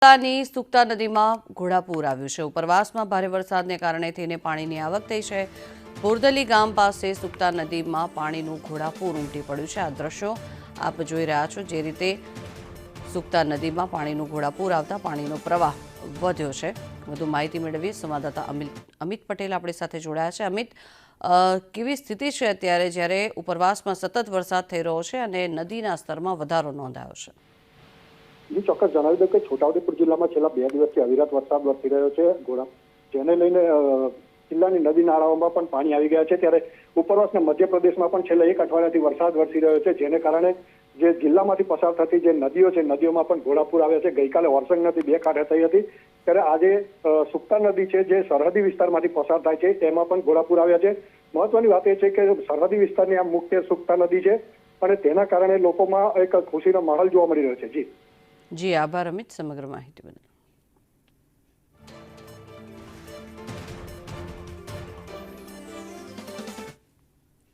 જિલ્લાની સુક્તા નદીમાં ઘોડાપૂર આવ્યું છે। ઉપરવાસમાં ભારે વરસાદને કારણે થઈને પાણીની આવક થઈ છે। બોરદલી ગામ પાસે સુક્તા નદીમાં પાણીનું ઘોડાપૂર ઉમટી પડ્યું છે। આ દ્રશ્યો આપ જોઈ રહ્યા છો। જે રીતે સુક્તા નદીમાં પાણીનું ઘોડાપૂર આવતા પાણીનો પ્રવાહ વધ્યો છે। વધુ માહિતી મેળવી સંવાદદાતા અમિત પટેલ આપણી સાથે જોડાયા છે। અમિત, કેવી સ્થિતિ છે અત્યારે જ્યારે ઉપરવાસમાં સતત વરસાદ થઈ રહ્યો છે અને નદીના સ્તરમાં વધારો નોંધાયો છે? जी ચોક્કસ જણાવી દઉં કે છોટા ઉદેપુર જિલ્લામાં છેલ્લા 2 દિવસથી અવિરત વરસાદ વરસી રહ્યો છે। જેને લઈને જિલ્લાની નદી નાળાઓમાં પણ પાણી આવી ગયા છે। ત્યારે ઉપરવાસના મધ્યપ્રદેશમાં પણ છેલ્લા 1 અઠવાડિયાથી વરસાદ વરસી રહ્યો છે। જેને કારણે જે જિલ્લામાંથી પસાર થતી જે નદીઓ છે નદીઓમાં પણ ઘોડાપૂર આવ્યા છે। ગઈકાલે વરસંગ નદી 2 કાંઠે થઈ હતી, ત્યારે આજે સુક્તા નદી છે જે સરહદી વિસ્તારમાંથી પસાર થાય છે તેમાં પણ ઘોડાપૂર આવ્યા છે। મહત્વની વાત એ છે કે સરહદી વિસ્તારની આ મુખ્ય સુક્તા નદી છે અને તેના કારણે લોકોમાં એક ખુશીનો માહોલ જોવા મળી રહ્યો છે। જી જી, આભાર અમિત સમગ્ર માહિતી બદલ।